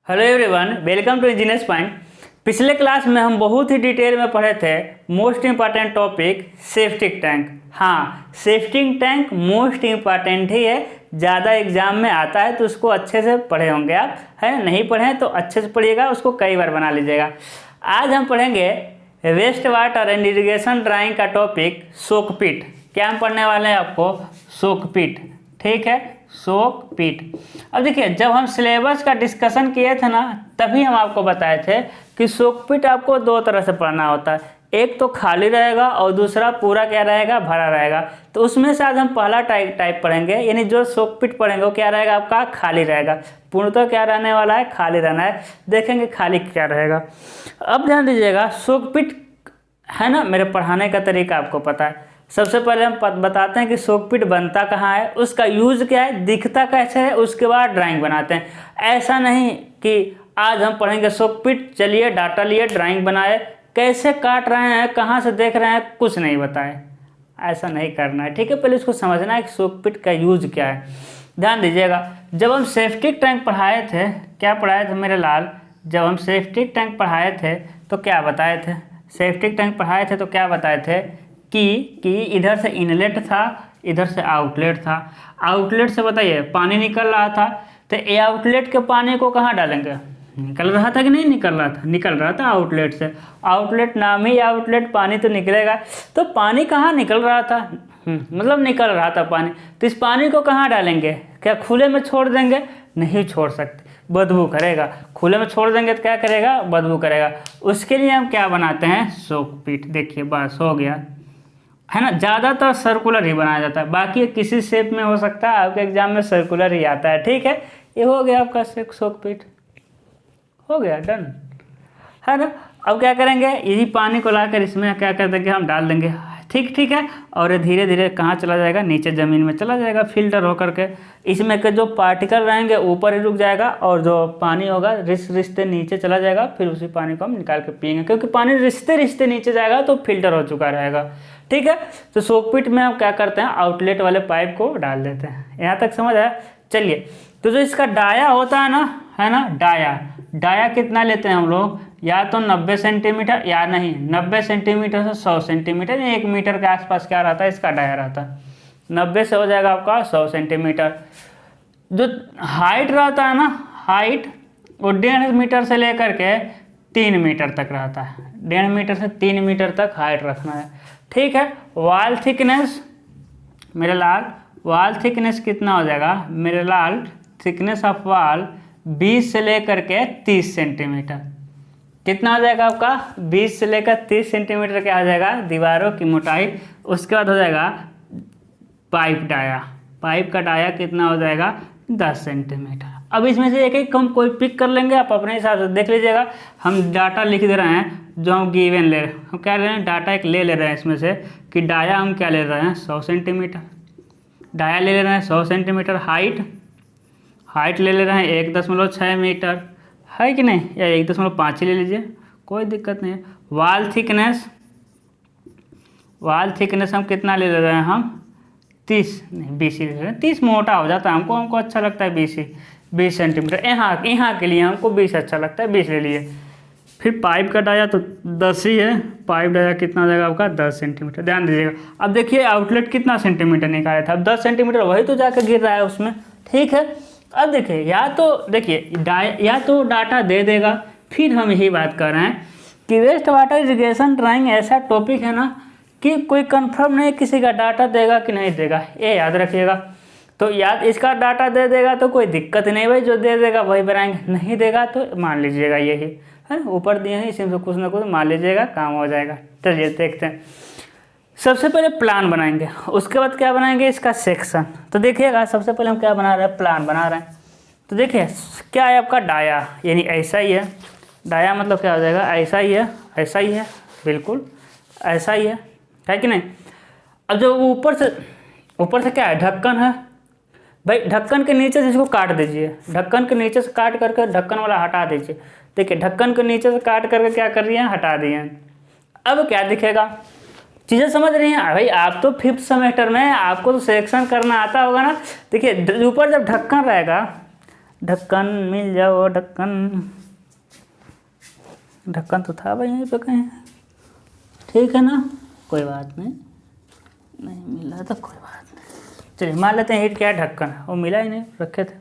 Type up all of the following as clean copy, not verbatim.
Hello everyone, welcome to engineers point. पिछले class में हम बहुत ही डिटेल में पढ़े थे most important topic safety tank. हाँ, सेफ्टी टैंक मोस्ट इम्पॉर्टेंट ही है, ज़्यादा एग्जाम में आता है तो उसको अच्छे से पढ़े होंगे आप, है नहीं पढ़े तो अच्छे से पढ़िएगा, उसको कई बार बना लीजिएगा। आज हम पढ़ेंगे waste water and irrigation drawing का टॉपिक सोकपिट। क्या हम पढ़ने वाले हैं आपको? सोकपिट, ठीक है, सोकपिट। अब देखिए, जब हम सिलेबस का डिस्कशन किए थे ना, तभी हम आपको बताए थे कि सोकपिट आपको दो तरह से पढ़ना होता है, एक तो खाली रहेगा और दूसरा पूरा क्या रहेगा, भरा रहेगा। तो उसमें से आज हम पहला टाइप पढ़ेंगे, यानी जो सोकपिट पढ़ेंगे वो क्या रहेगा आपका, खाली रहेगा। पूर्ण तो क्या रहने वाला है, खाली रहना है। देखेंगे खाली क्या रहेगा। अब ध्यान दीजिएगा, सोकपिट है ना, मेरे पढ़ाने का तरीका आपको पता है। सबसे पहले हम बताते हैं कि सोकपिट बनता कहाँ है, उसका यूज़ क्या है, दिखता कैसे है, उसके बाद ड्राइंग बनाते हैं। ऐसा नहीं कि आज हम पढ़ेंगे सोकपिट, चलिए डाटा लिए ड्राइंग बनाए, कैसे काट रहे हैं, कहाँ से देख रहे हैं, कुछ नहीं बताए, ऐसा नहीं करना है, ठीक है। पहले इसको समझना है कि सोकपिट का यूज़ क्या है। ध्यान दीजिएगा, जब हम सेफ्टी टैंक पढ़ाए थे, क्या पढ़ाए थे मेरे लाल, जब हम सेफ्टी टैंक पढ़ाए थे तो क्या बताए थे, सेफ्टी टैंक पढ़ाए थे तो क्या बताए थे कि इधर से इनलेट था, इधर से आउटलेट था। आउटलेट से बताइए पानी निकल रहा था, तो ये आउटलेट के पानी को कहाँ डालेंगे, निकल रहा था कि नहीं निकल रहा था, निकल रहा था आउटलेट से। आउटलेट नाम ही आउटलेट, पानी तो निकलेगा। तो पानी कहाँ निकल रहा था, मतलब निकल रहा था पानी, तो इस पानी को कहाँ डालेंगे, क्या खुले में छोड़ देंगे, नहीं छोड़ सकते, बदबू करेगा। खुले में छोड़ देंगे तो क्या करेगा, बदबू करेगा। उसके लिए हम क्या बनाते हैं, सोकपिट। देखिए बस हो गया, है ना। ज़्यादातर सर्कुलर ही बनाया जाता है, बाकी किसी शेप में हो सकता है, आपके एग्जाम में सर्कुलर ही आता है, ठीक है। ये हो गया आपका सोकपिट, हो गया, डन, है ना। अब क्या करेंगे, यही पानी को लाकर इसमें क्या कर देंगे, हम डाल देंगे, ठीक है। और ये धीरे धीरे कहाँ चला जाएगा, नीचे ज़मीन में चला जाएगा, फिल्टर होकर के। इसमें के जो पार्टिकल रहेंगे ऊपर ही रुक जाएगा, और जो पानी होगा रिश्ते नीचे चला जाएगा। फिर उसी पानी को हम निकाल के पिएंगे, क्योंकि पानी रिश्ते नीचे जाएगा तो फिल्टर हो चुका रहेगा, ठीक है। तो सोकपिट में हम क्या करते हैं, आउटलेट वाले पाइप को डाल देते हैं। यहाँ तक समझ आया। चलिए, तो जो इसका डाया होता है ना, है ना, डाया कितना लेते हैं हम लोग, या तो 90 सेंटीमीटर, या नहीं 90 सेंटीमीटर से 100 सेंटीमीटर, 1 मीटर के आसपास क्या रहता है इसका डाया रहता है। 90 से हो जाएगा आपका 100 सेंटीमीटर। जो हाइट रहता है ना, हाइट वो 1.5 मीटर से लेकर के 3 मीटर तक रहता है। 1.5 मीटर से 3 मीटर तक हाइट रखना है, ठीक है। वॉल थिकनेस मेरे लाल, वॉल थिकनेस कितना हो जाएगा मेरे लाल, थिकनेस ऑफ वॉल 20 से लेकर के 30 सेंटीमीटर। कितना हो जाएगा आपका, 20 से लेकर 30 सेंटीमीटर क्या हो जाएगा, दीवारों की मोटाई। उसके बाद हो जाएगा पाइप डाया, पाइप का डाया कितना हो जाएगा, 10 सेंटीमीटर। अब इसमें से एक हम कोई पिक कर लेंगे, आप अपने हिसाब से देख लीजिएगा। हम डाटा लिख दे रहे हैं, जो हम गिवन ले रहे हैं, हम क्या ले रहे हैं, डाटा एक ले रहे हैं इसमें से, कि डाया हम क्या ले रहे हैं, 100 सेंटीमीटर। डाया ले रहे हैं 100 सेंटीमीटर। हाइट ले रहे हैं 1.6 मीटर, है कि नहीं, या 1.5 ही ले लीजिए, कोई दिक्कत नहीं है। वाल थिकनेस हम कितना ले रहे हैं, हम 30 नहीं 20 ही ले रहे हैं। 30 मोटा हो जाता है, हमको अच्छा लगता है 20 सेंटीमीटर। यहाँ के लिए हमको 20 अच्छा लगता है, 20 ले लिए। फिर पाइप का डाया तो 10 ही है, पाइप डाया कितना हो जाएगा आपका, 10 सेंटीमीटर। ध्यान दीजिएगा। अब देखिए आउटलेट कितना सेंटीमीटर निकाला था, अब 10 सेंटीमीटर, वही तो जाकर गिर रहा है उसमें, ठीक है। अब देखिए, या तो डाटा दे देगा, फिर हम यही बात कर रहे हैं कि वेस्ट वाटर इरिगेशन ड्राइंग ऐसा टॉपिक है ना कि कोई कंफर्म नहीं किसी का डाटा देगा कि नहीं देगा, ये याद रखिएगा। तो याद, इसका डाटा दे देगा तो कोई दिक्कत नहीं भाई, जो दे देगा वही बनाएंगे, नहीं देगा तो मान लीजिएगा यही है, ऊपर दिए हैं इसी से कुछ ना कुछ मान लीजिएगा, काम हो जाएगा। चलिए देखते हैं। सबसे पहले प्लान बनाएंगे, उसके बाद क्या बनाएंगे, इसका सेक्शन। तो देखिएगा, सबसे पहले हम क्या बना रहे हैं, प्लान बना रहे हैं। तो देखिए क्या है आपका डाया, यानी ऐसा ही है। डाया मतलब क्या हो जाएगा, ऐसा ही है, ऐसा ही है, बिल्कुल ऐसा ही है कि नहीं। अब जो ऊपर से क्या है, ढक्कन है भाई, ढक्कन के नीचे से इसको काट दीजिए, ढक्कन के नीचे से काट करके ढक्कन वाला हटा दीजिए। देखिए ढक्कन के नीचे से काट करके क्या कर रही हैं, हटा दिए। अब क्या दिखेगा, चीज़ें समझ रही हैं भाई, आप तो 5th सेमेस्टर में, आपको तो सिलेक्शन करना आता होगा ना। देखिए ऊपर जब ढक्कन रहेगा, ढक्कन मिल जाओ ढक्कन, ढक्कन तो था भाई यहीं पे कहीं, ठीक है ना, कोई बात नहीं, नहीं मिला तो कोई बात नहीं। चलिए मान लेते हैं हीट क्या है, ढक्कन, वो मिला ही नहीं, रखे थे।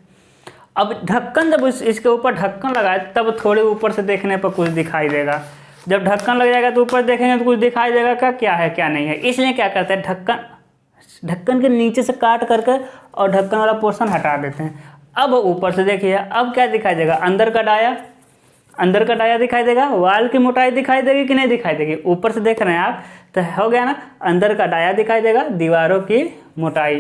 अब ढक्कन जब इसके ऊपर ढक्कन लगाए तब थोड़े ऊपर से देखने पर कुछ दिखाई देगा, जब ढक्कन लग जाएगा तो ऊपर देखेंगे तो कुछ दिखाई देगा का क्या है क्या नहीं है। इसलिए क्या करते हैं, ढक्कन के नीचे से काट करके और ढक्कन वाला पोर्शन हटा देते हैं। अब ऊपर से देखिए, अब क्या दिखाई देगा, अंदर का डाया दिखाई देगा, वाल की मोटाई दिखाई देगी कि नहीं दिखाई देगी, ऊपर से देख रहे हैं आप तो हो गया ना, अंदर का डाया दिखाई देगा, दीवारों की मोटाई,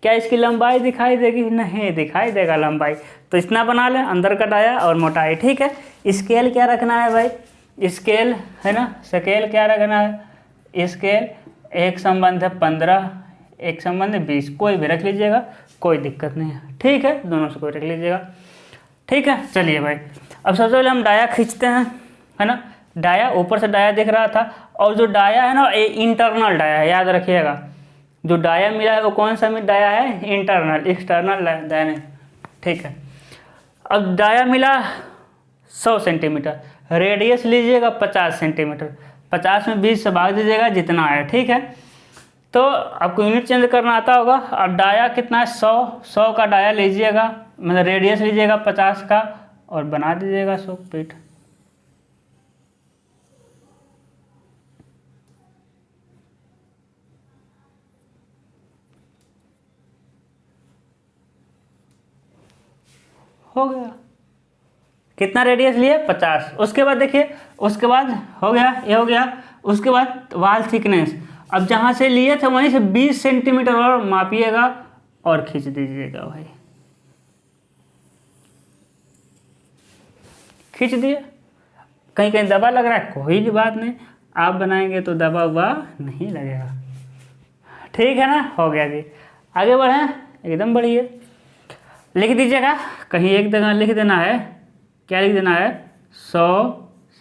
क्या इसकी लंबाई दिखाई देगी, नहीं दिखाई देगा लंबाई। तो इतना बना लें, अंदर का डाया और मोटाई, ठीक है। स्केल क्या रखना है भाई, स्केल है ना, स्केल क्या रखना है, स्केल एक संबंध है 15, एक संबंध है 20, कोई भी रख लीजिएगा, कोई दिक्कत नहीं है, ठीक है, दोनों से कोई रख लीजिएगा, ठीक है। चलिए भाई, अब सबसे पहले हम डाया खींचते हैं, है ना, डाया ऊपर से डाया दिख रहा था, और जो डाया है ना ये इंटरनल डाया है, याद रखिएगा, जो डाया मिला है वो कौन सा डाया है, इंटरनल, एक्सटर्नल डाया नहीं, ठीक है। अब डाया मिला 100 सेंटीमीटर, रेडियस लीजिएगा 50 सेंटीमीटर, 50 में 20 से भाग दीजिएगा जितना है, ठीक है। तो आपको यूनिट चेंज करना आता होगा। अब डाया कितना है, 100 का डाया लीजिएगा, मतलब रेडियस लीजिएगा 50 का और बना दीजिएगा 100 फीट। हो गया, कितना रेडियस लिए 50। उसके बाद देखिए, उसके बाद हो गया, ये हो गया। उसके बाद वाल थिकनेस, अब जहाँ से लिए थे वहीं से 20 सेंटीमीटर और मापिएगा और खींच दीजिएगा भाई, खींच दिए। कहीं कहीं दबा लग रहा है, कोई भी बात नहीं, आप बनाएंगे तो दबा हुआ नहीं लगेगा, ठीक है ना। हो गया जी, आगे बढ़ें, एकदम बढ़िए। लिख दीजिएगा, कहीं एक जगह लिख देना है, क्या लिख देना है, 100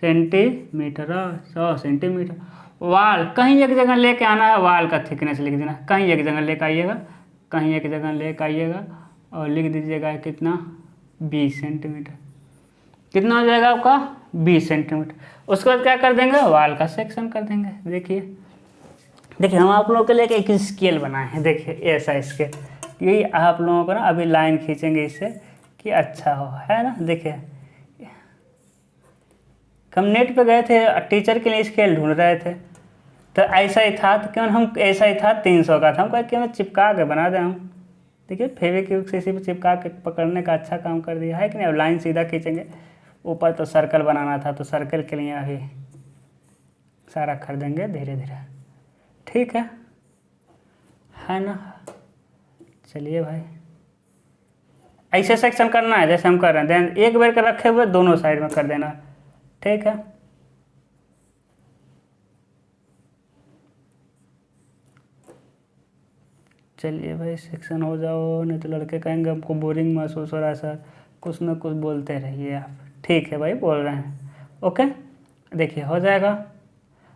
सेंटीमीटर, 100 सेंटीमीटर। वाल कहीं एक जगह लेके आना है, वाल का थिकनेस लिख देना, कहीं एक जगह लेकर आइएगा, कहीं एक जगह लेकर आइएगा और लिख दीजिएगा कितना, 20 सेंटीमीटर। कितना हो जाएगा आपका, 20 सेंटीमीटर। उसके बाद क्या कर देंगे, वाल का सेक्शन कर देंगे। देखिए हम आप लोगों के लिए एक स्केल बनाए हैं, देखिए ऐसा स्केल, यही आप लोगों को ना अभी लाइन खींचेंगे इससे कि अच्छा हो, है ना। देखिए हम नेट पे गए थे, टीचर के लिए स्केल ढूंढ रहे थे, तो ऐसा ही था, तो क्यों हम ऐसा ही था 300 का था, हम कहे क्यों चिपका के बना दें हम। देखिए फेविक्विक से इसी पे चिपका के पकड़ने का अच्छा काम कर दिया है कि नहीं। अब लाइन सीधा खींचेंगे, ऊपर तो सर्कल बनाना था, तो सर्कल के लिए अभी सारा कर देंगे धीरे धीरे, ठीक है ना। चलिए भाई, ऐसे सेक्शन करना है जैसे हम कर रहे हैं, एक बार कर रखे हुए दोनों साइड में कर देना, ठीक है। चलिए भाई सेक्शन हो जाओ, नहीं तो लड़के कहेंगे हमको बोरिंग महसूस हो रहा है सर, कुछ ना कुछ बोलते रहिए आप, ठीक है भाई बोल रहे हैं, ओके। देखिए हो जाएगा।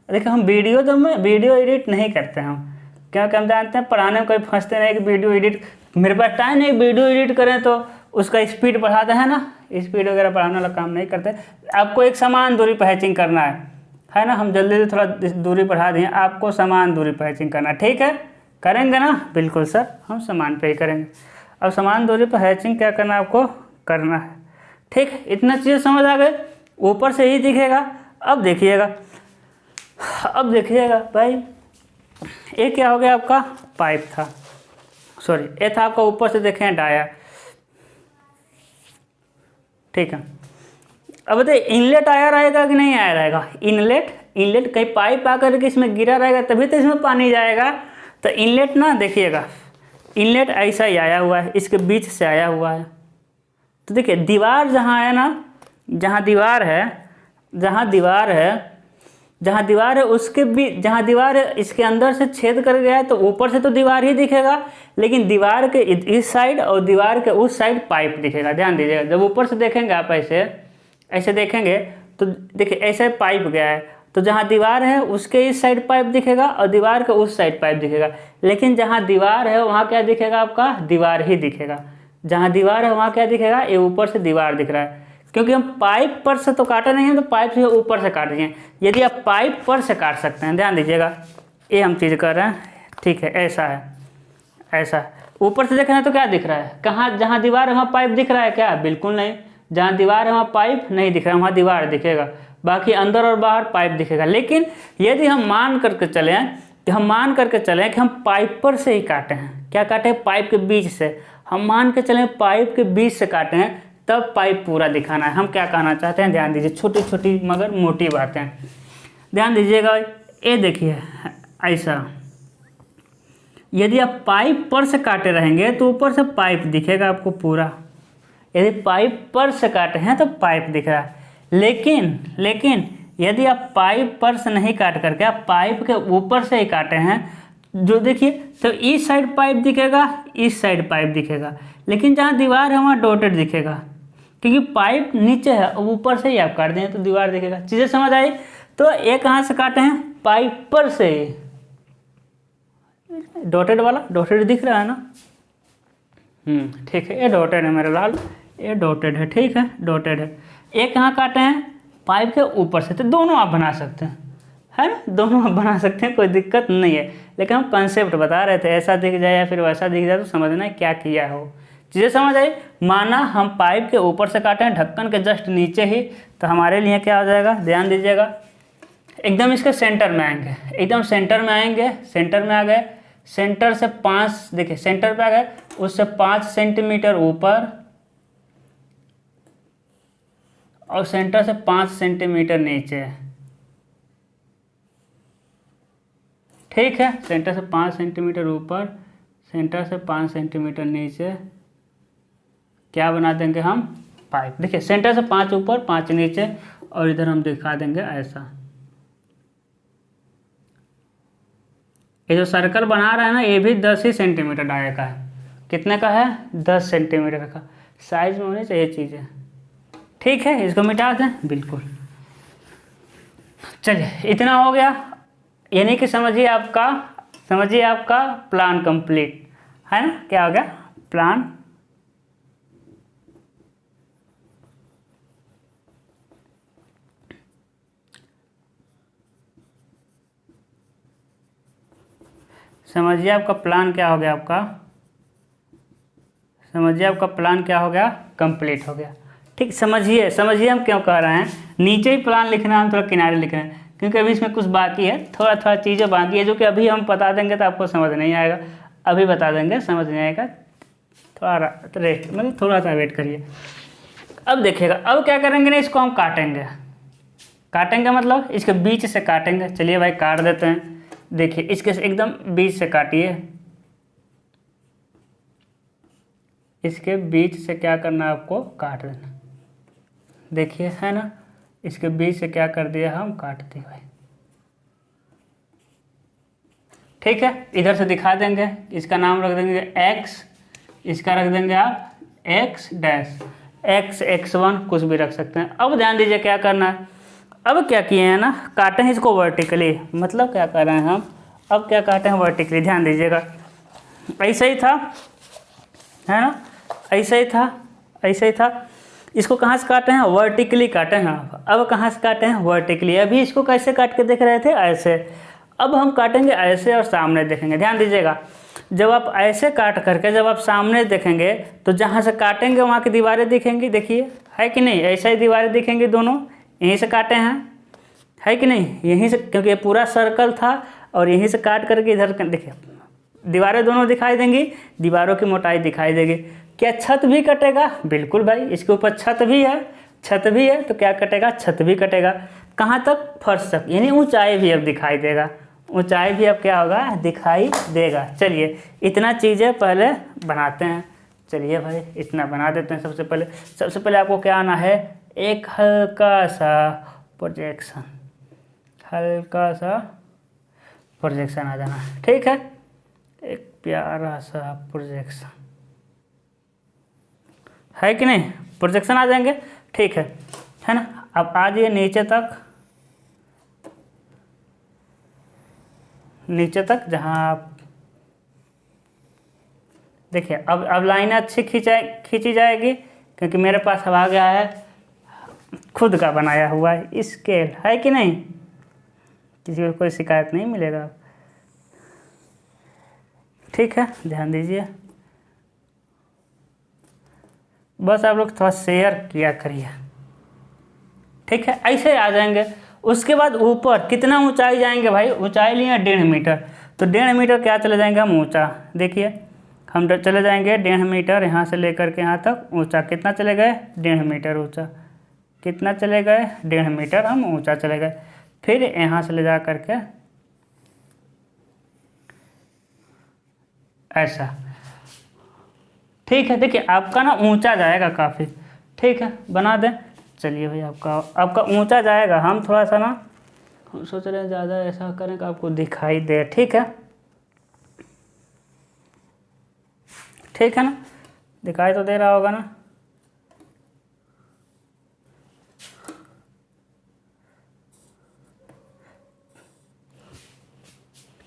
देखिए हम वीडियो एडिट नहीं करते हम, क्योंकि हम जानते हैं पढ़ाने में कोई फंसते नहीं कि वीडियो एडिट, मेरे पास टाइम नहीं वीडियो एडिट करें तो उसका स्पीड बढ़ाते हैं ना, स्पीड वगैरह बढ़ाने वाला काम नहीं करते। आपको एक समान दूरी पर हैचिंग करना है ना। हम जल्दी से थोड़ा दूरी बढ़ा दिए, आपको समान दूरी पर हैचिंग करना, ठीक है। करेंगे ना, बिल्कुल सर हम समान पे ही करेंगे। अब समान दूरी पर हैचिंग क्या करना है आपको करना है, ठीक है। इतना चीज़ समझ आ गए, ऊपर से ही दिखेगा। अब देखिएगा भाई, ये क्या हो गया आपका, पाइप था, सॉरी ये था आपका ऊपर से देखें डाया, ठीक है। अब बताइए इनलेट आया रहेगा कि नहीं आया रहेगा, इनलेट कहीं पाइप आकर के इसमें गिरा रहेगा तभी तो इसमें पानी जाएगा। तो इनलेट ना देखिएगा, इनलेट ऐसा ही आया हुआ है, इसके बीच से आया हुआ है। तो देखिए दीवार जहाँ है ना, जहाँ दीवार है उसके बीच, जहाँ दीवार है इसके अंदर से छेद कर गया है, तो ऊपर से तो दीवार ही दिखेगा, लेकिन दीवार के इस साइड और दीवार के उस साइड पाइप दिखेगा। ध्यान दीजिएगा, जब ऊपर से देखेंगे आप ऐसे देखेंगे तो देखिए ऐसे पाइप गया है, तो जहाँ दीवार है उसके इस साइड पाइप दिखेगा और दीवार के उस साइड पाइप दिखेगा, लेकिन जहाँ दीवार है वहाँ क्या दिखेगा आपका, दीवार ही दिखेगा। जहाँ दीवार है वहाँ क्या दिखेगा, ये ऊपर से दीवार दिख रहा है, क्योंकि हम पाइप पर से तो काटे नहीं हैं, तो पाइप से ऊपर से काट दिए। यदि आप पाइप पर से काट सकते हैं, ध्यान दीजिएगा, ये हम चीज़ कर रहे हैं, ठीक है, ऐसा है, ऐसा ऊपर से देख रहे हैं तो क्या दिख रहा है, कहाँ जहाँ दीवार है वहाँ पाइप दिख रहा है क्या, बिल्कुल नहीं। जहाँ दीवार है वहाँ पाइप नहीं दिख रहा है, वहाँ दीवार दिखेगा, बाकी अंदर और बाहर पाइप दिखेगा। लेकिन यदि हम मान करके चलें कि हम पाइप पर से ही काटे हैं, क्या काटे हैं, पाइप के बीच से, हम मान के चलें पाइप के बीच से काटे हैं, तब पाइप पूरा दिखाना है। हम क्या कहना चाहते हैं, ध्यान दीजिए, छोटी छोटी मगर मोटी बातें ध्यान दीजिएगा। ये देखिए ऐसा, यदि आप पाइप पर से काटे रहेंगे तो ऊपर से पाइप दिखेगा आपको पूरा, यदि पाइप पर से काटे हैं तो पाइप दिख रहा है। लेकिन यदि आप पाइप पर से नहीं काट करके आप पाइप के ऊपर से ही काटे हैं, जो देखिए, तो इस साइड पाइप दिखेगा, इस साइड पाइप दिखेगा, लेकिन जहाँ दीवार है वहाँ डॉटेड दिखेगा, क्योंकि पाइप नीचे है, ऊपर से ही आप काट दें तो दीवार दिखेगा। चीज़ें समझ आई। तो ये कहाँ से काटे हैं, पाइप पर से, डॉटेड वाला, डॉटेड दिख रहा है ना, ठीक है, ये डॉटेड है मेरे लाल, ये डॉटेड है, ठीक है, डॉटेड है। ये कहाँ काटे हैं, पाइप के ऊपर से। तो दोनों आप बना सकते हैं, है ना, दोनों आप बना सकते हैं, कोई दिक्कत नहीं है। लेकिन हम कंसेप्ट बता रहे थे, ऐसा दिख जाए या फिर वैसा दिख जाए तो समझना है क्या किया हो। चीज़ें समझ आई। माना हम पाइप के ऊपर से काटे हैं, ढक्कन के जस्ट नीचे ही, तो हमारे लिए क्या हो जाएगा, ध्यान दीजिएगा, एकदम इसके सेंटर में आएंगे, एकदम सेंटर में आएंगे, सेंटर में आ गए, सेंटर से 5, देखिए सेंटर पे आ गए, उससे 5 सेंटीमीटर ऊपर और सेंटर से 5 सेंटीमीटर नीचे, ठीक है, सेंटर से 5 सेंटीमीटर ऊपर, सेंटर से 5 सेंटीमीटर नीचे, क्या बना देंगे हम, पाइप। देखिए सेंटर से 5 ऊपर 5 नीचे, और इधर हम दिखा देंगे ऐसा। ये जो सर्कल बना रहा है ना, ये भी 10 ही सेंटीमीटर डाया का है। कितने का है, 10 सेंटीमीटर का। साइज में होनी चाहिए चीज़ें, ठीक है, इसको मिटा दें, बिल्कुल। चलिए इतना हो गया, यानी कि समझिए आपका प्लान कंप्लीट है ना। क्या हो गया, प्लान समझिए आपका प्लान क्या हो गया, कंप्लीट हो गया। ठीक, समझिए हम क्यों कह रहे हैं, नीचे ही प्लान लिखना है, हम थोड़ा किनारे लिख रहे हैं, क्योंकि अभी इसमें कुछ बाकी है, थोड़ा चीज़ें बाकी है, जो कि अभी हम बता देंगे तो आपको समझ नहीं आएगा, अभी बता देंगे समझ नहीं आएगा, थोड़ा रेस्ट, मतलब थोड़ा सा वेट करिए। अब देखिएगा, अब क्या करेंगे ना, इसको हम काटेंगे मतलब इसके बीच से काटेंगे। चलिए भाई काट देते हैं। देखिए इसके एकदम बीच से काटिए, इसके बीच से क्या करना है आपको, काट देना। देखिए है ना, इसके बीच से क्या कर दिया हम, काट दिए भाई, ठीक है। इधर से दिखा देंगे, इसका नाम रख देंगे x, इसका रख देंगे आप x डैश, x x1 कुछ भी रख सकते हैं। अब ध्यान दीजिए क्या करना है, अब क्या किए हैं ना, काटे हैं इसको वर्टिकली, मतलब क्या कर रहे हैं हम, अब क्या काटे हैं वर्टिकली, ध्यान दीजिएगा। ऐसे ही था, है ना, ऐसे ही था। इसको कहाँ से काटे हैं, वर्टिकली काटे हैं। अब कहाँ से काटे हैं, वर्टिकली। अभी इसको कैसे काट के देख रहे थे, ऐसे। अब हम काटेंगे ऐसे और सामने देखेंगे। ध्यान दीजिएगा, जब आप ऐसे काट करके जब आप सामने देखेंगे तो जहाँ से काटेंगे वहाँ की दीवारें दिखेंगी, देखिए है कि नहीं, ऐसा ही दीवारें दिखेंगी, दोनों यहीं से काटे हैं, है कि नहीं, यहीं से, क्योंकि ये पूरा सर्कल था और यहीं से काट करके इधर देखिए दीवारें दोनों दिखाई देंगी, दीवारों की मोटाई दिखाई देगी। क्या छत भी कटेगा, बिल्कुल भाई, इसके ऊपर छत भी है तो क्या कटेगा, छत भी कटेगा। कहाँ तक, फर्श तक, यानी ऊंचाई भी अब दिखाई देगा, ऊंचाई भी अब क्या होगा, दिखाई देगा। चलिए इतना चीज़ें पहले बनाते हैं, चलिए भाई इतना बना देते हैं। सबसे पहले आपको क्या आना है, एक हल्का सा प्रोजेक्शन आ जाना, ठीक है, एक प्यारा सा प्रोजेक्शन, है कि नहीं, प्रोजेक्शन आ जाएंगे, ठीक है ना। अब आ जाइए नीचे तक, जहाँ आप देखिए अब लाइन अच्छी खींची जाएगी, क्योंकि मेरे पास अब आ गया है खुद का बनाया हुआ स्केल, है कि नहीं, किसी को कोई शिकायत नहीं मिलेगा। ठीक है, ध्यान दीजिए, बस आप लोग थोड़ा शेयर किया करिए। ठीक है, ऐसे आ जाएंगे। उसके बाद ऊपर कितना ऊंचाई जाएंगे भाई, ऊंचाई लिए 1.5 मीटर, तो 1.5 मीटर क्या चले जाएंगे हम ऊंचा। देखिए हम चले जाएंगे 1.5 मीटर, यहाँ से लेकर के यहाँ तक ऊंचा कितना चले गए, 1.5 मीटर ऊंचा, कितना चले गए, 1.5 मीटर हम ऊंचा चले गए। फिर यहाँ से ले जा करके ऐसा। ठीक है, देखिए आपका ना ऊंचा जाएगा काफ़ी। ठीक है, बना दें। चलिए भाई, आपका ऊंचा जाएगा। हम थोड़ा सा ना, हम सोच रहे हैं ज़्यादा ऐसा करें कि आपको दिखाई दे। ठीक है, ठीक है ना, दिखाई तो दे रहा होगा ना।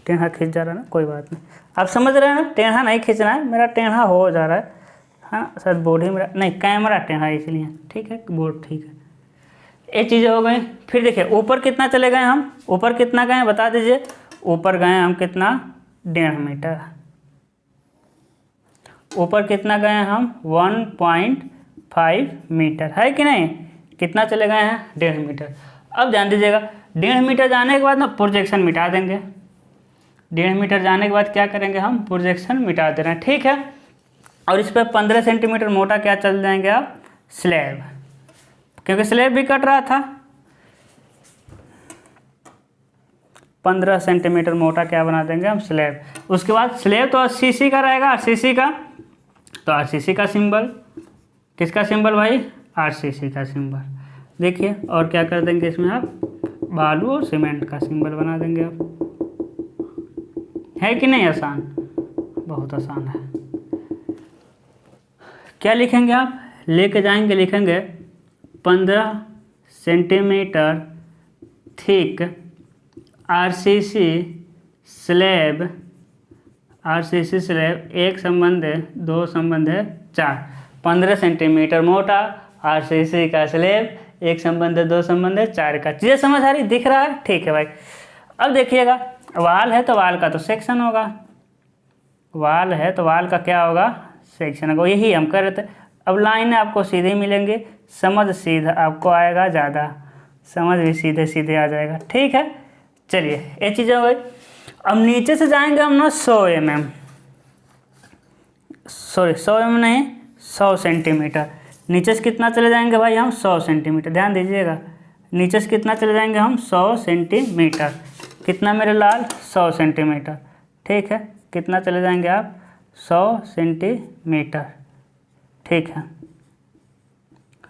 टेढ़ा खींच जा रहा है ना, कोई बात नहीं, आप समझ रहे हैं ना, टेढ़ा नहीं खींचना है, मेरा टेढ़ा हो जा रहा है। हाँ शायद बोर्ड ही मेरा नहीं, कैमरा टेढ़ा है इसलिए। ठीक है, बोर्ड ठीक है, ये चीज़ें हो गई। फिर देखिए ऊपर कितना चले गए हम, ऊपर कितना गए बता दीजिए। ऊपर गए हम कितना, 1.5 मीटर। ऊपर कितना गए हम, 1.5 मीटर, है कि नहीं, कितना चले गए हैं, 1.5 मीटर। अब ध्यान दीजिएगा, 1.5 मीटर जाने के बाद ना प्रोजेक्शन मिटा देंगे। 1.5 मीटर जाने के बाद क्या करेंगे हम, प्रोजेक्शन मिटा दे रहे हैं। ठीक है, और इस पर 15 सेंटीमीटर मोटा क्या चल जाएंगे आप, स्लैब, क्योंकि स्लैब भी कट रहा था। 15 सेंटीमीटर मोटा क्या बना देंगे हम, स्लैब। उसके बाद स्लैब तो आरसीसी का रहेगा, आरसीसी का, तो आरसीसी का सिंबल, किसका सिंबल भाई, आरसीसी का सिंबल। देखिए और क्या कर देंगे इसमें आप, बालू और सीमेंट का सिंबल बना देंगे आप। है कि नहीं आसान, बहुत आसान है। क्या लिखेंगे आप, लेके जाएंगे, लिखेंगे 15 centimetre thick RCC slab, RCC slab, एक संबंध है, दो संबंध है, 4। 15 सेंटीमीटर मोटा आरसीसी का स्लैब, एक संबंध है, दो संबंध है, 4 का। चीज़ें समझ आ रही, दिख रहा है। ठीक है भाई, अब देखिएगा, वाल है तो वाल का तो सेक्शन होगा, वाल है तो वाल का क्या होगा, सेक्शन होगा, यही हम कर रहे थे। अब लाइन आपको सीधे मिलेंगे, समझ सीधा आपको आएगा ज़्यादा, समझ भी सीधे सीधे आ जाएगा। ठीक है, चलिए ये चीज़ें हो गई। अब नीचे से जाएंगे हम ना 100 mm, सॉरी 100 mm नहीं, 100 सेंटीमीटर। नीचे से कितना चले जाएंगे भाई हम, 100 सेंटीमीटर। ध्यान दीजिएगा, नीचे से कितना चले जाएंगे हम, 100 सेंटीमीटर। कितना मेरे लाल, 100 सेंटीमीटर। ठीक है, कितना चले जाएंगे आप, 100 सेंटीमीटर। ठीक है,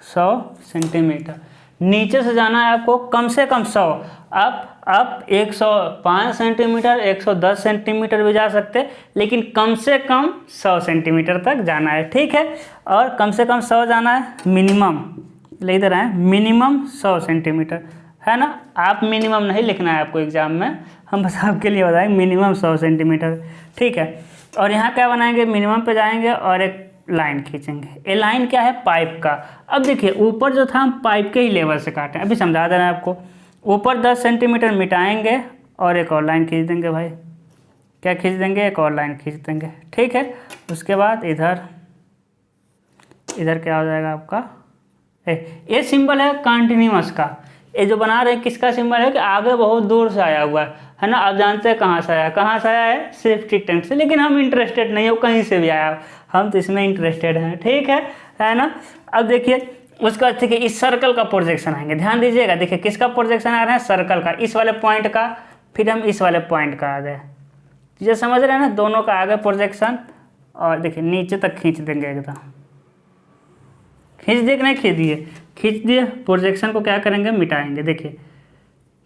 100 सेंटीमीटर। नीचे से जाना है आपको कम से कम 100, आप 105 सेंटीमीटर, 110 सेंटीमीटर भी जा सकते, लेकिन कम से कम 100 सेंटीमीटर तक जाना है। ठीक है, और कम से कम 100 जाना है, मिनिमम ले इधर है, मिनिमम 100 सेंटीमीटर, है ना। आप मिनिमम नहीं लिखना है आपको एग्जाम में, हम बस आपके लिए बताएंगे मिनिमम 100 सेंटीमीटर। ठीक है, और यहाँ क्या बनाएंगे, मिनिमम पे जाएंगे और एक लाइन खींचेंगे। ये लाइन क्या है, पाइप का। अब देखिए ऊपर जो था हम पाइप के ही लेवल से काटे, अभी समझा दे रहे हैं आपको। ऊपर 10 सेंटीमीटर मिटाएंगे और एक और लाइन खींच देंगे भाई, क्या खींच देंगे, एक और लाइन खींच देंगे। ठीक है, उसके बाद इधर क्या हो जाएगा आपका, ये सिंबल है कंटिन्यूअस का। ये जो बना रहे हैं किसका सिंबल है, कि आगे बहुत दूर से आया हुआ है ना। आप जानते हैं कहाँ से आया, कहाँ से आया है, सेफ्टी टैंक से, लेकिन हम इंटरेस्टेड नहीं हो, कहीं से भी आया, हम तो इसमें इंटरेस्टेड हैं। ठीक है ना। अब देखिए उसके बाद देखिए इस सर्कल का प्रोजेक्शन आएंगे, ध्यान दीजिएगा। देखिए किसका प्रोजेक्शन आ रहा है, सर्कल का, इस वाले पॉइंट का, फिर हम इस वाले पॉइंट का आ गए। चीज़ें समझ रहे हैं ना, दोनों का आगे प्रोजेक्शन, और देखिए नीचे तक खींच देंगे एकदम, खींच दिए कि नहीं खींच दिए, खींच दिए। प्रोजेक्शन को क्या करेंगे, मिटाएंगे। देखिए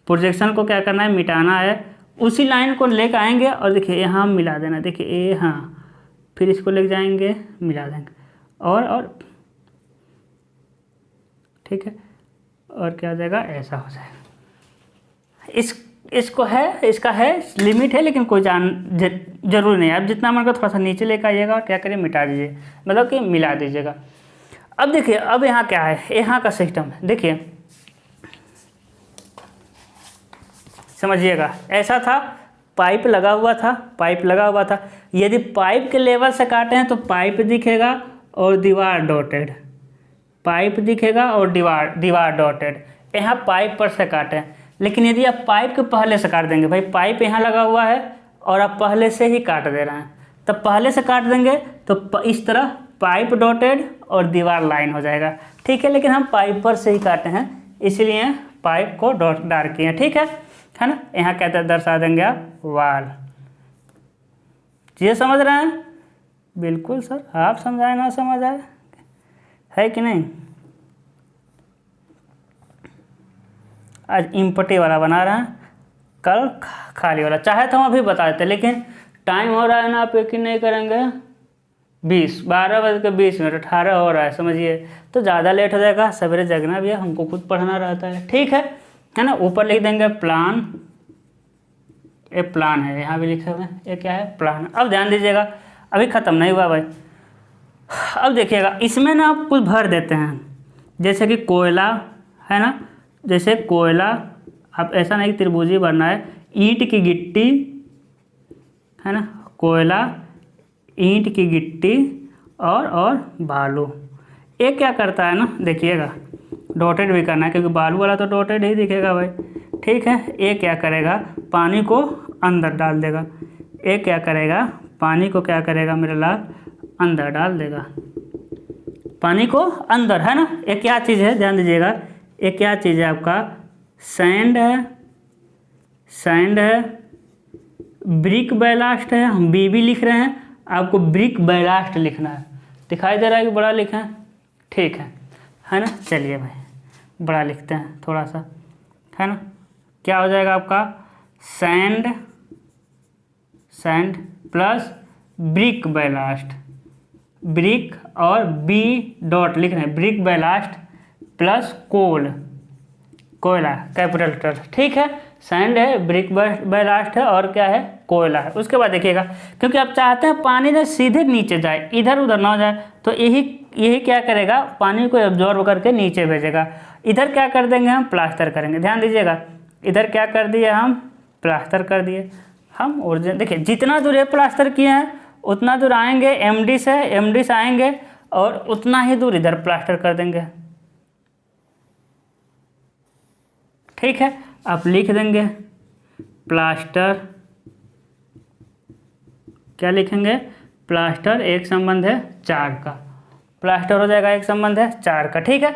प्रोजेक्शन को क्या करना है, मिटाना है। उसी लाइन को लेकर आएंगे और देखिए यहाँ मिला देना, देखिए ये, हाँ, फिर इसको ले जाएंगे, मिला देंगे, और ठीक है, और क्या हो जाएगा, ऐसा हो जाएगा। इस इसको है, इसका है लिमिट है, लेकिन कोई जरूरी नहीं है। आप जितना मन को थोड़ा सा नीचे लेकर आइएगा और क्या करिए, मिटा दीजिए, मतलब कि मिला दीजिएगा। अब देखिए, अब यहाँ क्या है, यहाँ का सिस्टम देखिए, समझिएगा। ऐसा था, पाइप लगा हुआ था, पाइप लगा हुआ था। यदि पाइप के लेवल से काटे हैं तो पाइप दिखेगा और दीवार डॉटेड, पाइप दिखेगा और दीवार डॉटेड। यहाँ पाइप पर से काटे हैं, लेकिन यदि आप पाइप के पहले से काट देंगे, भाई पाइप यहाँ लगा हुआ है और आप पहले से ही काट दे रहे हैं, तब पहले से काट देंगे तो इस तरह पाइप डॉटेड और दीवार लाइन हो जाएगा, ठीक है। लेकिन हम पाइप पर से ही काटे हैं, इसलिए पाइप को डॉट डार्क किए हैं, ठीक है ना। यहाँ कहते हैं दर्शा देंगे आप वाल। ये समझ रहे हैं? बिल्कुल सर, आप समझाए ना समझ आए, है कि नहीं। आज इम्पटी वाला बना रहे हैं, कल खाली वाला। चाहे तो हम अभी बता देते, लेकिन टाइम हो रहा है ना, आप यकीन नहीं करेंगे, 12:20, 18 हो रहा है, समझिए, तो ज़्यादा लेट हो जाएगा। सवेरे जगना भी है, हमको खुद पढ़ना रहता है, ठीक है ना। ऊपर लिख देंगे प्लान, ये प्लान है, यहाँ भी लिख सकते हैं, ये क्या है, प्लान। अब ध्यान दीजिएगा, अभी ख़त्म नहीं हुआ भाई। अब देखिएगा, इसमें ना आप कुछ भर देते हैं, जैसे कि कोयला है ना, जैसे कोयला, आप ऐसा नहीं त्रिभुजी भरना है, ईंट की गिट्टी है ना, कोयला, ईंट की गिट्टी और बालू। ये क्या करता है ना, देखिएगा, डॉटेड भी करना है, क्योंकि बालू वाला तो डॉटेड ही दिखेगा भाई, ठीक है। ये क्या करेगा, पानी को अंदर डाल देगा। ये क्या करेगा, पानी को क्या करेगा मेरे लाल, अंदर डाल देगा, पानी को अंदर, है ना। ये क्या चीज़ है, ध्यान दीजिएगा, ये क्या चीज़ है आपका, सैंड है, सैंड है, ब्रिक बैलास्ट है। हम बीबी लिख रहे हैं, आपको ब्रिक बैलास्ट लिखना है। दिखाई दे रहा है कि बड़ा लिखा है, ठीक है ना। चलिए भाई, बड़ा लिखते हैं थोड़ा सा, है ना। क्या हो जाएगा आपका, sand, sand plus brick ballast, brick और बी डॉट लिख रहे हैं, ब्रिक बैलास्ट प्लस कोल, कोयला, कैपिटल लेटर, ठीक है। सैंड है, ब्रिक बैलास्ट है और क्या है, कोयला है। उसके बाद देखिएगा, क्योंकि आप चाहते हैं पानी ना सीधे नीचे जाए, इधर उधर ना जाए, तो यही क्या करेगा, पानी को एब्जॉर्ब करके नीचे भेजेगा। इधर क्या कर देंगे, हम प्लास्टर करेंगे। ध्यान दीजिएगा, इधर क्या कर दिए, हम प्लास्टर कर दिए। हम ओरिजिनल देखिए, जितना दूर ये प्लास्टर किए हैं उतना दूर आएंगे एमडी से आएंगे और उतना ही दूर इधर प्लास्टर कर देंगे, ठीक है। आप लिख देंगे प्लास्टर, क्या लिखेंगे, प्लास्टर, एक संबंध है 4 का, प्लास्टर हो जाएगा, एक संबंध है 4 का, ठीक है।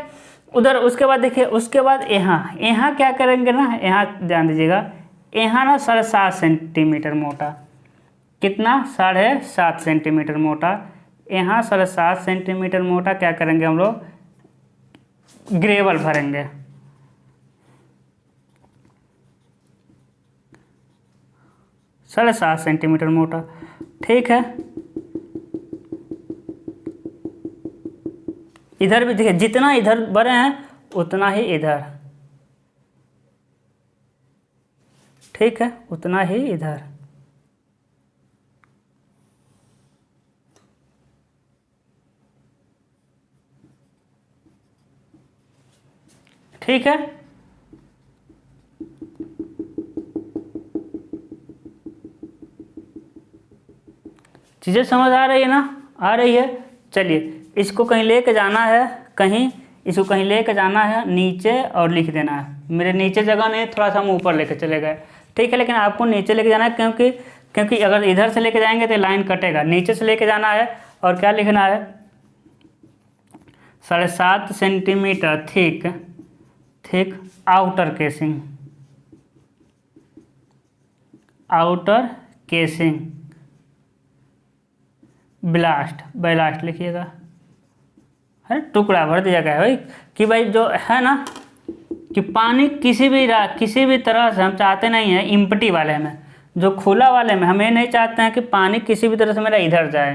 उधर उसके बाद देखिए, उसके बाद यहाँ क्या करेंगे ना, यहाँ ध्यान दीजिएगा, यहाँ ना 7.5 सेंटीमीटर मोटा, कितना, 7.5 सेंटीमीटर मोटा। यहाँ 7.5 सेंटीमीटर मोटा क्या करेंगे हम लोग, ग्रेवल भरेंगे, 7.5 सेंटीमीटर मोटा, ठीक है। इधर भी देखिए, जितना इधर भरे हैं उतना ही इधर, ठीक है, उतना ही इधर, ठीक है। चीज़ें समझ आ रही है ना, आ रही है। चलिए, इसको कहीं लेके जाना है, इसको कहीं लेके जाना है नीचे और लिख देना है। मेरे नीचे जगह नहीं, थोड़ा सा हम ऊपर लेके चले गए, ठीक है। लेकिन आपको नीचे लेके जाना है, क्योंकि अगर इधर से लेके जाएंगे तो लाइन कटेगा। नीचे से लेके जाना है और क्या लिखना है, 7.5 centimetre thick outer casing ballast लिखिएगा, है, टुकड़ा भर दिया गया है भाई, कि भाई जो है ना, कि पानी किसी भी तरह से हम चाहते नहीं है, इम्पटी वाले में, जो खुला वाले में हम ये नहीं चाहते हैं कि पानी किसी भी तरह से मेरा इधर जाए,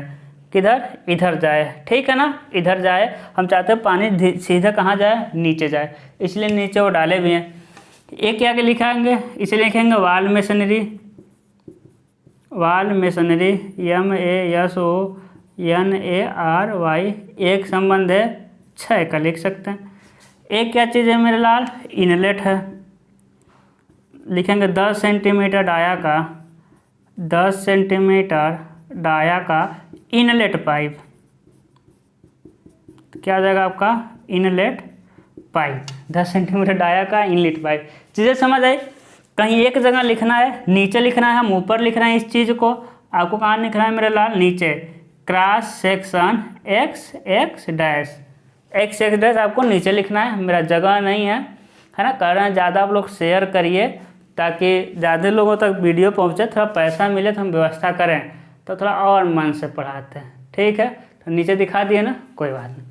किधर, इधर जाए, ठीक है ना, इधर जाए। हम चाहते हैं पानी सीधा कहाँ जाए, नीचे जाए, इसलिए नीचे वो डाले भी हैं। एक क्या के लिखाएंगे, इसे लिखेंगे wall masonry, wall masonry MASONARY, एक संबंध है 6 का लिख सकते हैं। एक क्या चीज़ है मेरे लाल, इनलेट है, लिखेंगे 10 सेंटीमीटर डाया का, 10 सेंटीमीटर डाया का इनलेट पाइप, क्या आ जाएगा आपका इनलेट पाइप, 10 सेंटीमीटर डाया का इनलेट पाइप। चीज़ें समझ आई। कहीं एक जगह लिखना है, नीचे लिखना है, हम ऊपर लिखना है इस चीज़ को, आपको कहाँ लिखना है मेरे लाल, नीचे cross section XX dash, XX dash आपको नीचे लिखना है, मेरा जगह नहीं है ना। कह रहे हैं ज़्यादा आप लोग शेयर करिए ताकि ज़्यादा लोगों तक वीडियो पहुँचे, थोड़ा पैसा मिले तो हम व्यवस्था करें, तो थोड़ा और मन से पढ़ाते हैं, ठीक है। तो नीचे दिखा दिए ना, कोई बात नहीं,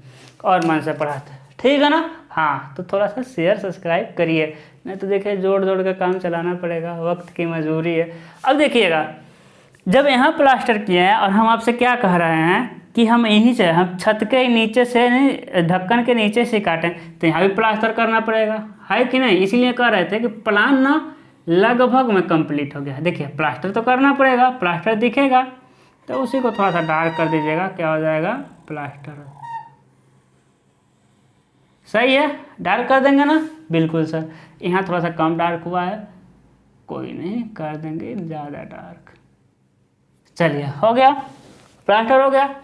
और मन से पढ़ाते हैं, ठीक है ना। हाँ, तो थोड़ा सा शेयर सब्सक्राइब करिए, नहीं तो देखिए जोड़ जोड़ के काम चलाना पड़ेगा, वक्त की मजबूरी है। अब देखिएगा, जब यहाँ प्लास्टर किए हैं और हम आपसे क्या कह रहे हैं कि हम यहीं से, हम छत के नीचे से नहीं, ढक्कन के नीचे से काटें, तो यहाँ भी प्लास्टर करना पड़ेगा, है कि नहीं। इसीलिए कह रहे थे कि प्लान ना लगभग में कंप्लीट हो गया। देखिए प्लास्टर तो करना पड़ेगा, प्लास्टर दिखेगा तो उसी को थोड़ा सा डार्क कर दीजिएगा, क्या हो जाएगा, प्लास्टर। सही है, डार्क कर देंगे ना, बिल्कुल सर। यहाँ थोड़ा सा कम डार्क हुआ है, कोई नहीं, कर देंगे ज़्यादा डार्क। चलिए हो गया, प्लास्टर हो गया।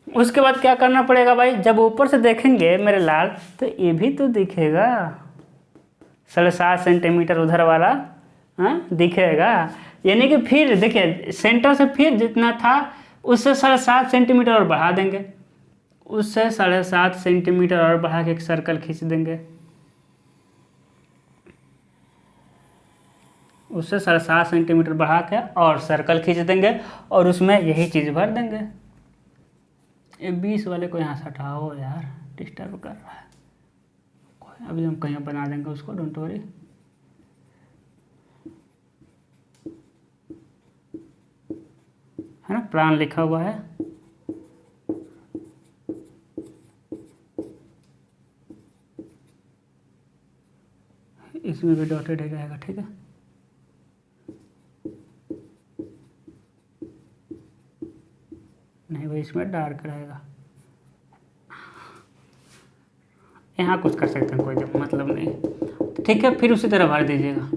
उसके बाद क्या करना पड़ेगा भाई, जब ऊपर से देखेंगे मेरे लाल तो ये भी तो दिखेगा, 7.5 सेंटीमीटर उधर वाला, हाँ दिखेगा। यानी कि फिर देखिए सेंटर से फिर जितना था उससे 7.5 सेंटीमीटर और बढ़ा देंगे, उससे 7.5 सेंटीमीटर और बढ़ा के एक सर्कल खींच देंगे, उससे 7.5 सेंटीमीटर बढ़ा के और सर्कल खींच देंगे और उसमें यही चीज़ भर देंगे। ये 20 वाले को यहाँ से हटाओ यार, डिस्टर्ब कर रहा है। अभी हम कहीं बना देंगे उसको, डोंट वरी। है ना, प्लान लिखा हुआ है। इसमें भी डॉटेड है जाएगा, ठीक है। नहीं भाई, इसमें डार्क रहेगा, यहाँ कुछ कर सकते हैं, कोई मतलब नहीं, ठीक है। फिर उसी तरह भर दीजिएगा,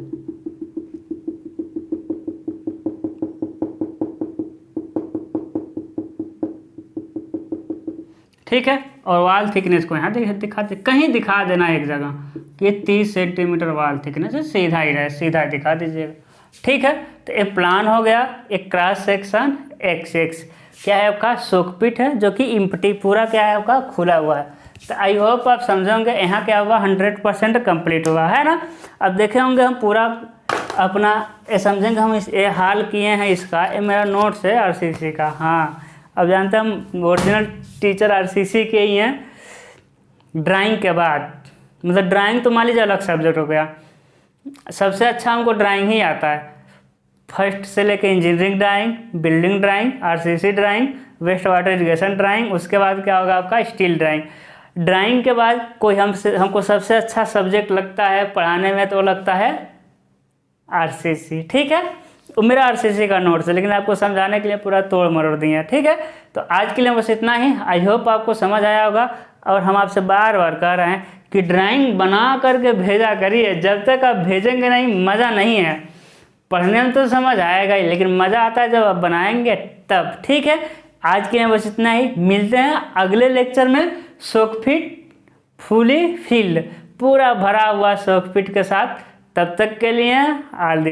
ठीक है। और वाल थिकनेस को यहाँ दिखा दे, कहीं दिखा देना एक जगह कि 30 सेंटीमीटर वाल थिकनेस है, सीधा ही रहे, सीधा दिखा दीजिएगा, ठीक है। तो एक प्लान हो गया, एक क्रॉस सेक्शन XX, क्या है आपका, शोकपिट है जो कि इम्पटी, पूरा क्या है आपका खुला हुआ है। तो आई होप आप समझोगे, यहाँ क्या हुआ 100% कंप्लीट हुआ है ना। अब देखे होंगे हम पूरा अपना ये समझेंगे, हम ये हाल किए हैं इसका, ये मेरा नोट्स है RCC का। हाँ, अब जानते हैं हम ओरिजिनल टीचर RCC के ही हैं। ड्राइंग के बाद मतलब ड्राइंग तो मान लीजिए अलग सब्जेक्ट हो गया, सबसे अच्छा हमको ड्राइंग ही आता है, फर्स्ट से लेके engineering drawing, building drawing, RCC drawing, waste water irrigation drawing, उसके बाद क्या होगा आपका स्टील ड्राइंग। ड्राइंग के बाद कोई हमको सबसे अच्छा सब्जेक्ट लगता है पढ़ाने में, तो लगता है RCC, ठीक है। वो मेरा RCC का नोट्स है, लेकिन आपको समझाने के लिए पूरा तोड़ मरोड़ दिए हैं, ठीक है। तो आज के लिए बस इतना ही, आई होप आपको समझ आया होगा। और हम आपसे बार बार कह रहे हैं कि ड्राइंग बना करके भेजा करिए, जब तक आप भेजेंगे नहीं मज़ा नहीं है। पढ़ने में तो समझ आएगा ही, लेकिन मज़ा आता है जब आप बनाएंगे तब, ठीक है। आज के लिए बस इतना ही, मिलते हैं अगले लेक्चर में शोकपिट फुली फिल्ड, पूरा भरा हुआ शोकपिट के साथ। तब तक के लिए ऑल द